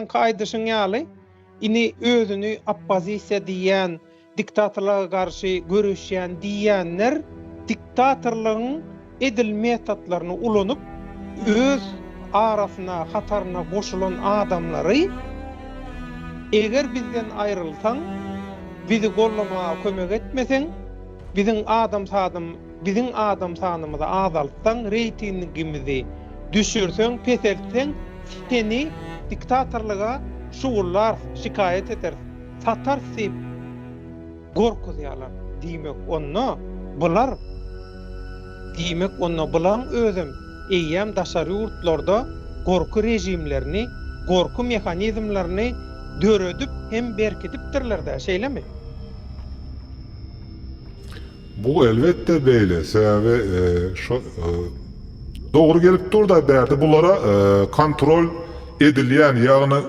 yankı aýdyşyň ýaly ini özünü oppozisiýa diýen, diktatorlara garşy görüşýän diýenler diktatorlygyň edil metodlaryny ulanyp öz arasyna, hataryna goşulan adamlary eger bizden aýrylsaň, bizi gollamaga kömek etmeseň, biziň adam sanymyzy azaltsaň, reytingimizi düşürseň, peseltseň, seni diktatorlyga şugullar, şikayet eder, satar sip gorkuzýarlar diýmek onno bular diýmek onno bulan özüm eýýem daşary ýurtlarda gorku rejimlerini, gorku mehanizmlaryny döredip hem berkitipdirler-de, şeýlemi? Bu elbette beýle. Sebäbi dogry gelip dur da bärde bulara kontrol edilýän, ýagny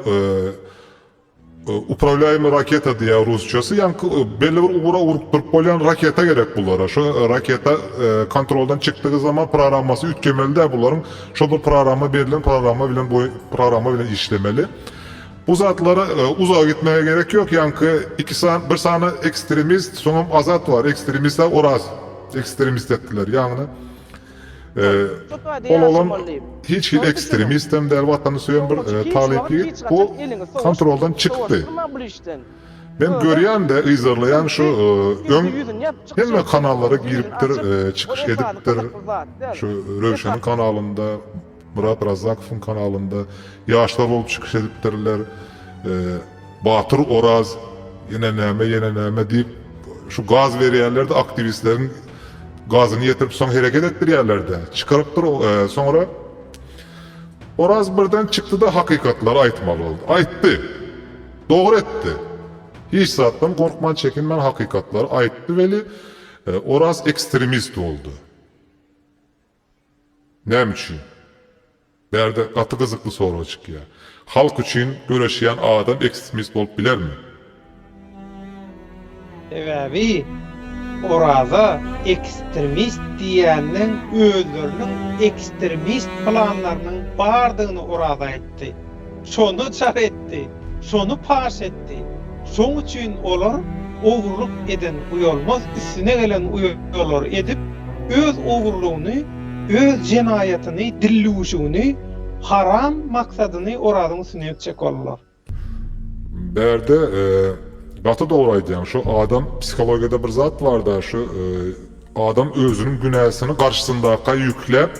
upravляемый raketa diýär rusçasy, ýani belli bir ugura urup durup bolýan raketa gerek bulara. Şu raketa kontroldan çykdygy zaman programmasy ütgemeli, bularyň şo bir programa berilen programa bilen işlemeli. Bu zatlara uzağa gitmeye gerek yok. Yankı bir sany ekstremist, soňam Azat var. Ekstremistler Oraz ekstremist etdiler. Yani olan hiç ekstremist hem de elvatanı söyen bir talebi bu kontroldan çıktı. Ben görýän de ýyzarlayan şu hemme kanallara giripdir, çıkış edipdir. Şu Rövşen'in kanalında, Murat Razzakov'un kanalında yaşlar olup çıkış edipdirler. Batır Oraz yine näme deyip şu gaz berýärler de aktivistlerin gazını yetirip soň hereket etdirýärler-de. Çıkarıpdyr sonra Oraz birden çıktı da hakykatlar aýtmaly oldu. Aýtdy. Dogry etdi. Hiç zatdan korkman, çekinmen hakykatlar aýtdy veli Oraz ekstremist oldu. Näme üçin? Berde gaty gyzykly soru çykýar. Halk üçin göreşýän adam ekstremist bolup bilermi? Sebäbi Oraz'a ekstremist diýenden özleriniň ekstremist planlarynyň bardygyny Oraz aýtdy. Şonu çar etdi, şonu paş etdi. Şoň üçin olar owurluk eden uýalmaz, üstüne gelen uýalar edip öz owurlugyny, öz jenaýatyny, dillüşüni, haram maksadyny Orazyň üstüne ýetjek bollar. Berde gaty dogry aýdýan, şu adam psikologiyada bir zat var da, şu adam özünün günäsini garşysyndaky ýüklep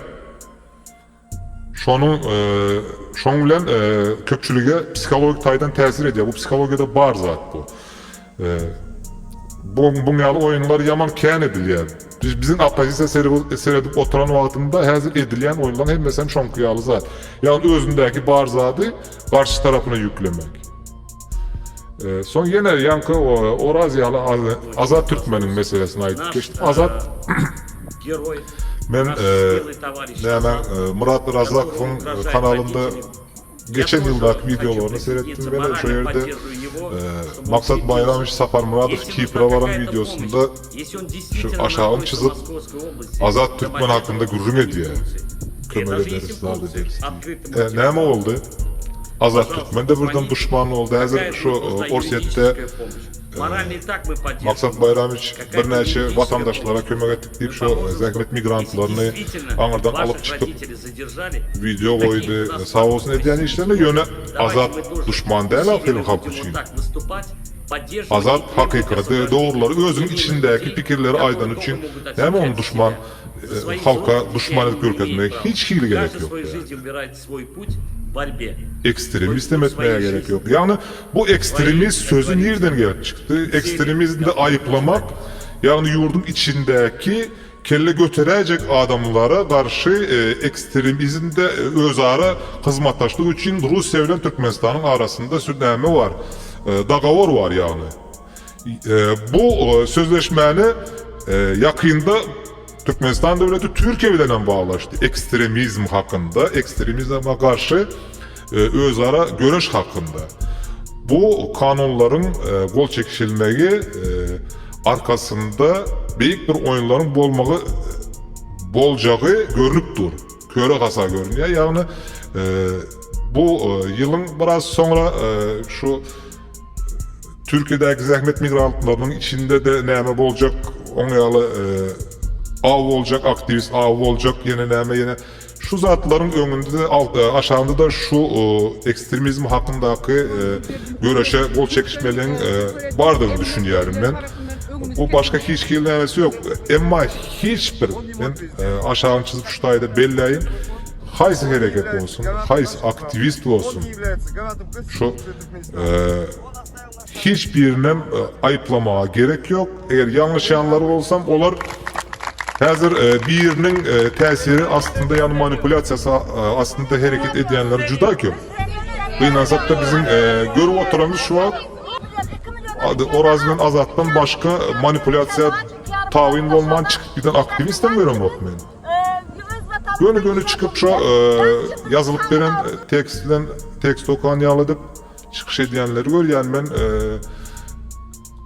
şoň bilen köpçülüge psikologik taýdan täsir edýär. Bu psikologiyada bar zat bu. Bu ýaly oýunlar ýaman kän edilýär. Bizim opozisiýa seredip oturan wagtynda häzir edilýän oýunlar hemmesem şoňky ýaly zat. Ýani özündäki bar zady garşy tarapyna ýüklemek. Son ýene ýankı Oraz ýaly Azat Türkmeniň meselesine aýdyp geçdim. Azat men Murat Razzakov'un kanalında geçen yıldak videolarını seyrettim. Ben şu yerde Maksat Bayramovich Sapar Muradov Kipr'a varan videosunda şu aşağını çizip Azat Türkmen hakkında gurrum ediyor. Kömel ederiz, zat ederiz. Näme oldu? Azat Türkmen de buradan düşman oldu. Hazır şu Orset'te Maksat Bayramovich bir näçe vatandaşlara kömek etdik deyip şu zähmet migrantlaryny aňardan alıp çıkıp video koydu. Sağ olsun edýän işlerine ýöne Azat düşman däl ahir halk üçin. Azat hakykatdy, dogruları özüniň içindäki pikirleri aýdan üçin hem onu düşman halka düşman edip görkezmek hiç hili gerek yok. Ekstremist demetmeye gerek yok. Yani bu ekstremist sözü nereden gelip çıktı? Ekstremizmde ayıplamak, yani yurdun içindeki kelle götürecek adamlara karşı ekstremizmde özara hizmetlaştığı için Rusya ile Türkmenistan'ın arasında sürname var. Dagavor var yani. Bu sözleşmeni yakında Türkmenistan devleti Türkiye bilen bağlaştı. Ekstremizm hakkında, ekstremizme karşı özara görüş hakkında. Bu kanunların gol çekişilmeyi arkasında büyük bir oyunların boljağı görünüp dur. Köre kasa görünüyor. Yani bu yılın biraz sonra şu Türkiye'deki zahmet migrantlarının içinde de näme bolacak, oňaly av olacak, aktivist av olacak, yine näme yine şu zatların öňünde de aşağında da şu ekstremizm hakkındaki göreşe gol çekişmelerin bardığını düşünýärim ben. Bu başka hiç kelimesi yok. Emma hiçbir ben aşağını çizip şu taýda belläýin. Haýsy hereket olsun, haýsy aktivist olsun. Şu hiçbirine ayıplamağa gerek yok. Eğer yanlış yanları olsam olar hazır birinin tesiri aslında yani manipülasiyası aslında hareket edenler juda köp. Kıynasak da bizim görüp oturamız şu an Orazdan Azat'tan başka manipülasya tavin olman çıkıp giden aktivist de görüyorum yok men. Gönü çıkıp şu yazılıp veren tekst okuan yalıdıp çıkış edenleri gör yani ben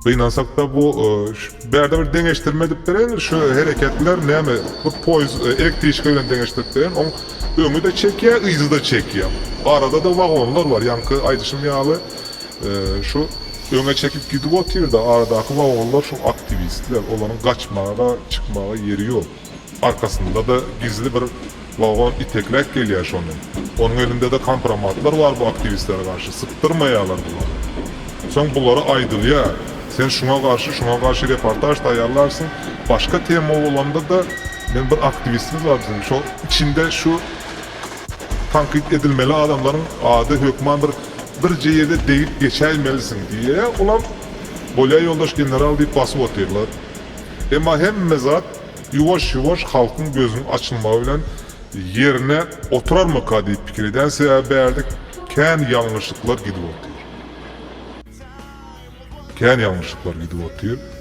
kıynasak da bu berde bir deňeşdirme dip beren şu hareketler näme bu poyz elektrik bilen deňeşdirip beren on öňü de çekýär, yzy da çekýär. Arada da vagonlar var. Yankı Aýdyşym ýaly şu öňe çekip gidip oturýar aradaky vagonlar şu aktivistler olaryň gaçmaga, çıkmaga ýeri ýok. Arkasında da gizli bir vagon iteklek gelýär şonun. Onun elinde de kompromatlar var bu aktivistlere karşı. Sıktırmayalar bunlar. Soň bulary aýdylýar. Sen şuna karşı reportaj taýýarlarsın. Başka tema olanda da ben bir aktivistimiz var bizim. Şu içinde şu tankit edilmeli adamların adı hökman bir ýerde deyip geçäýmelisin diye ulan bolýa ýoldaş general diýip basyp oturýarlar. Emma hemme zat ýuwaş halkyň gözüniň açylmagy bilen yerine oturarmaka diýip pikir eden sebäp berdik. Kän ýalňyşlyklar gidip oturýar.